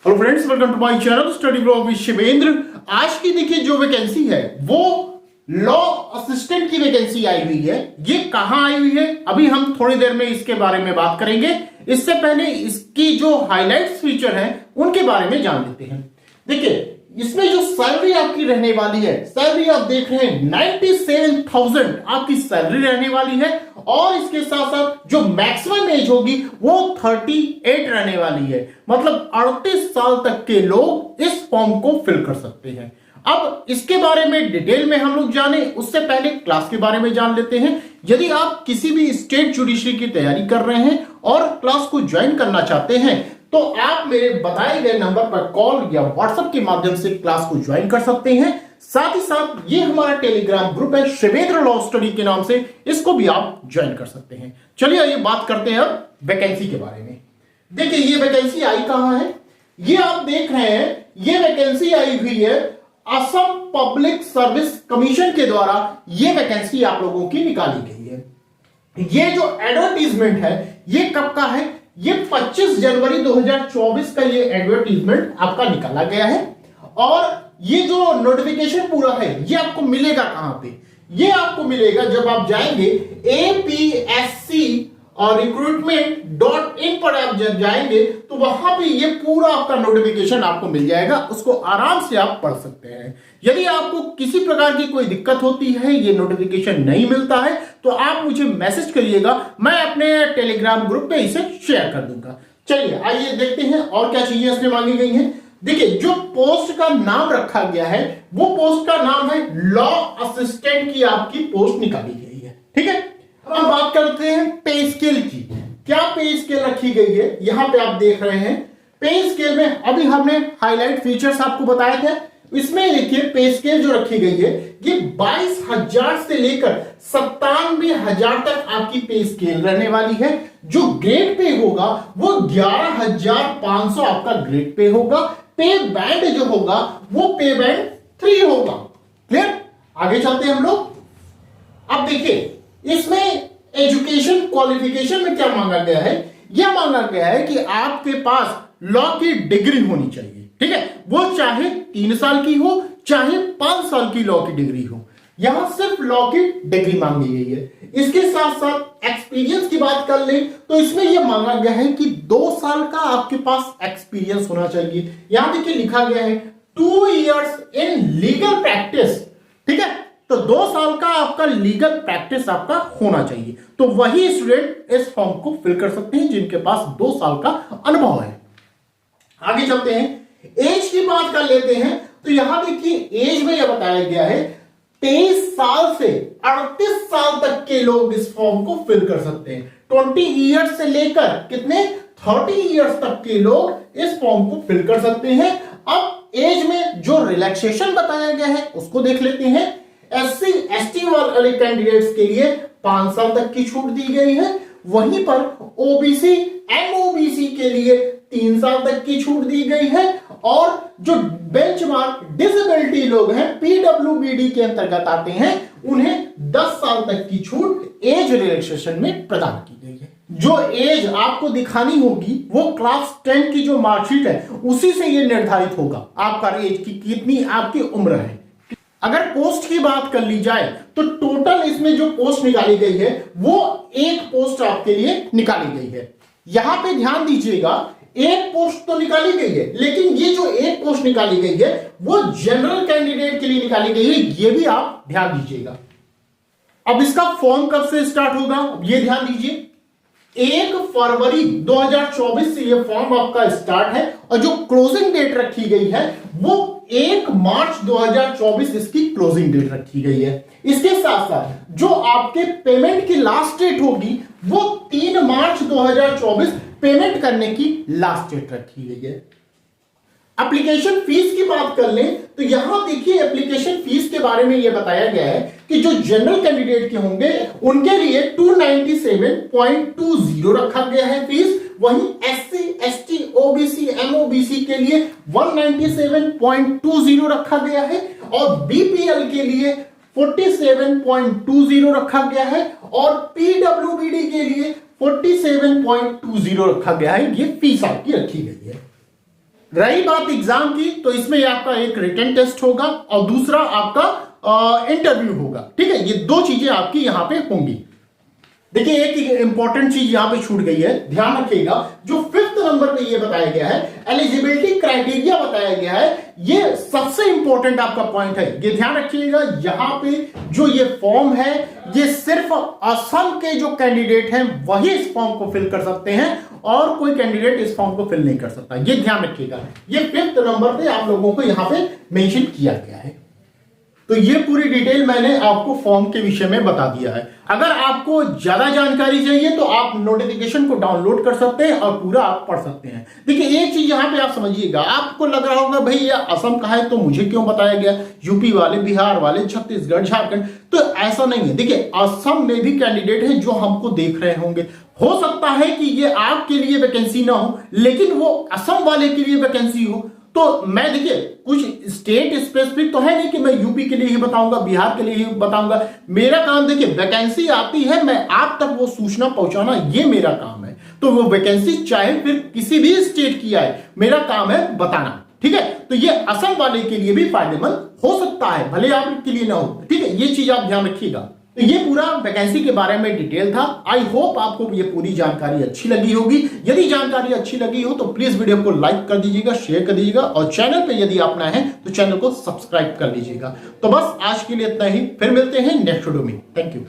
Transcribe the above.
Hello friends, welcome to my channel study blog with Shivendra. आज की देखिए जो वैकेंसी है वो लॉ असिस्टेंट की वैकेंसी आई हुई है। ये कहां आई हुई है अभी हम थोड़ी देर में इसके बारे में बात करेंगे। इससे पहले इसकी जो हाईलाइट्स फीचर है उनके बारे में जान लेते हैं। देखिए इसमें जो सैलरी आपकी रहने वाली है, सैलरी आप देख रहे हैं 97,000 आपकी सैलरी रहने वाली है। और इसके साथ साथ जो मैक्सिमम एज होगी वो 38 रहने वाली है। मतलब 38 साल तक के लोग इस फॉर्म को फिल कर सकते हैं। अब इसके बारे में डिटेल में हम लोग जाने उससे पहले क्लास के बारे में जान लेते हैं। यदि आप किसी भी स्टेट जुडिशरी की तैयारी कर रहे हैं और क्लास को ज्वाइन करना चाहते हैं तो आप मेरे बताए गए नंबर पर कॉल या व्हाट्सएप के माध्यम से क्लास को ज्वाइन कर सकते हैं। साथ ही साथ ये हमारा टेलीग्राम ग्रुप है शिवेंद्र लॉ स्टडी के नाम से, इसको भी आप ज्वाइन कर सकते हैं। चलिए आइए बात करते हैं अब वैकेंसी के बारे में। देखिए ये वैकेंसी आई कहां है, ये आप देख रहे हैं। ये वैकेंसी आई हुई है असम पब्लिक सर्विस कमीशन के द्वारा। ये वैकेंसी आप लोगों की निकाली गई है। ये जो एडवर्टीजमेंट है ये कब का है, ये 25 जनवरी 2024 का ये एडवर्टीजमेंट आपका निकाला गया है। और ये जो नोटिफिकेशन पूरा है ये आपको मिलेगा कहां पे, ये आपको मिलेगा जब आप जाएंगे APSC और recruitment.in पर आप जब जाएंगे तो वहां पे ये पूरा आपका नोटिफिकेशन आपको मिल जाएगा। उसको आराम से आप पढ़ सकते हैं। यदि आपको किसी प्रकार की कोई दिक्कत होती है, ये नोटिफिकेशन नहीं मिलता है तो आप मुझे मैसेज करिएगा, मैं अपने टेलीग्राम ग्रुप पे इसे शेयर कर दूंगा। चलिए आइए देखते हैं और क्या चीजें इसमें मांगी गई हैं। देखिए जो पोस्ट का नाम रखा गया है वो पोस्ट का नाम है लॉ असिस्टेंट की आपकी पोस्ट निकाली गई है। ठीक है, अब हम बात करते हैं पे स्केल की। क्या पे स्केल रखी गई है, यहां पे आप देख रहे हैं। पे स्केल में अभी हमने हाईलाइट फीचर्स आपको बताए थे। इसमें देखिए पे स्केल जो रखी गई है ये 22,000 से लेकर 97,000 तक आपकी पे स्केल रहने वाली है। जो ग्रेड पे होगा वो 11,500 आपका ग्रेड पे होगा। पे बैंड जो होगा वो पे बैंड 3 होगा। क्लियर, आगे चलते हैं हम लोग। अब देखिए इसमें एजुकेशन क्वालिफिकेशन में क्या मांगा गया है, यह मांगा गया है कि आपके पास लॉ की डिग्री होनी चाहिए। ठीक है, वो चाहे 3 साल की हो चाहे 5 साल की लॉ की डिग्री हो। यहां सिर्फ लॉ की डिग्री मांगी गई है। इसके साथ साथ एक्सपीरियंस की बात कर ले तो इसमें यह मांगा गया है कि 2 साल का आपके पास एक्सपीरियंस होना चाहिए। यहां देखिए लिखा गया है 2 years इन लीगल प्रैक्टिस। ठीक है, तो 2 साल का आपका लीगल प्रैक्टिस आपका होना चाहिए। तो वही स्टूडेंट इस फॉर्म को फिल कर सकते हैं जिनके पास 2 साल का अनुभव है। आगे चलते हैं, एज की बात कर लेते हैं। तो यहां देखिए एज में यह बताया गया है 23 साल से 38 साल तक के लोग इस फॉर्म को फिल कर सकते हैं। 20 ईयर्स से लेकर कितने 30 ईयर्स तक के लोग इस फॉर्म को फिल कर सकते हैं। अब एज में जो रिलैक्सेशन बताया गया है उसको देख लेते हैं। SC ST वाले कैंडिडेट्स के लिए 5 साल तक की छूट दी गई है। वहीं पर OBC MOBC के लिए 3 साल तक की छूट दी गई है। और जो बेंचमार्क डिसेबिलिटी लोग हैं PWBD के अंतर्गत आते हैं उन्हें 10 साल तक की छूट एज रिलैक्सेशन में प्रदान की गई है। जो एज आपको दिखानी होगी वो क्लास 10 की जो मार्कशीट है उसी से ये निर्धारित होगा आपका एज की कितनी आपकी उम्र है। अगर पोस्ट की बात कर ली जाए तो टोटल इसमें जो पोस्ट निकाली गई है वो 1 पोस्ट आपके लिए निकाली गई है। यहां पे ध्यान दीजिएगा, 1 पोस्ट तो निकाली गई है लेकिन ये जो 1 पोस्ट निकाली गई है वो जनरल कैंडिडेट के लिए निकाली गई है, ये भी आप ध्यान दीजिएगा। अब इसका फॉर्म कब से स्टार्ट होगा ये ध्यान दीजिए। 1 फरवरी 2024 से ये फॉर्म आपका स्टार्ट है और जो क्लोजिंग डेट रखी गई है वो 1 मार्च 2024 इसकी क्लोजिंग डेट रखी गई है। इसके साथ साथ जो आपके पेमेंट की लास्ट डेट होगी वो 3 मार्च 2024 पेमेंट करने की लास्ट डेट रखी गई है। एप्लीकेशन फीस की बात कर लें तो यहां देखिए एप्लीकेशन फीस के बारे में यह बताया गया है कि जो जनरल कैंडिडेट के होंगे उनके लिए 297.20 रखा गया है फीस। वहीं SC ST OBC MOBC के लिए 197.20 रखा गया है और BPL के लिए 47.20 रखा गया है और PWBD के लिए 47.20 रखा गया है। ये फीस आपकी रखी गई है। रही बात एग्जाम की, तो इसमें आपका एक रिटन टेस्ट होगा और दूसरा आपका इंटरव्यू होगा। ठीक है, ये दो चीजें आपकी यहां पे होंगी। देखिए एक इंपॉर्टेंट चीज यहां पे छूट गई है, ध्यान रखिएगा। जो 5th नंबर पे ये बताया गया है, एलिजिबिलिटी क्राइटेरिया बताया गया है, ये सबसे इंपॉर्टेंट आपका पॉइंट है। ये ध्यान रखिएगा, यहां पे जो ये फॉर्म है, ये सिर्फ असम के जो कैंडिडेट हैं वही इस फॉर्म को फिल कर सकते हैं और कोई कैंडिडेट इस फॉर्म को फिल नहीं कर सकता। ये ध्यान रखिएगा, ये 5th नंबर पे आप लोगों को यहां पे मेंशन किया गया है। तो ये पूरी डिटेल मैंने आपको फॉर्म के विषय में बता दिया है। अगर आपको ज्यादा जानकारी चाहिए तो आप नोटिफिकेशन को डाउनलोड कर सकते हैं और पूरा आप पढ़ सकते हैं। देखिए एक चीज यहां पे आप समझिएगा, आपको लग रहा होगा भाई ये असम का है तो मुझे क्यों बताया गया, यूपी वाले, बिहार वाले, छत्तीसगढ़, झारखंड, तो ऐसा नहीं है। देखिए असम में भी कैंडिडेट हैं जो हमको देख रहे होंगे, हो सकता है कि ये आपके लिए वैकेंसी ना हो लेकिन वो असम वाले के लिए वैकेंसी हो। तो मैं देखिए कुछ स्टेट स्पेसिफिक तो है नहीं कि मैं यूपी के लिए ही बताऊंगा, बिहार के लिए ही बताऊंगा। मेरा काम देखिए, वैकेंसी आती है, मैं आप तक वो सूचना पहुंचाना, ये मेरा काम है। तो वो वैकेंसी चाहे फिर किसी भी स्टेट की आए, मेरा काम है बताना। ठीक है, तो ये असम वाले के लिए भी फायदेमंद हो सकता है, भले आपके लिए ना हो। ठीक है, ये चीज आप ध्यान रखिएगा। तो ये पूरा वैकेंसी के बारे में डिटेल था। आई होप आपको ये पूरी जानकारी अच्छी लगी होगी। यदि जानकारी अच्छी लगी हो तो प्लीज वीडियो को लाइक कर दीजिएगा, शेयर कर दीजिएगा और चैनल पे यदि आप नए हैं तो चैनल को सब्सक्राइब कर लीजिएगा। तो बस आज के लिए इतना ही, फिर मिलते हैं नेक्स्ट वीडियो में। Thank you.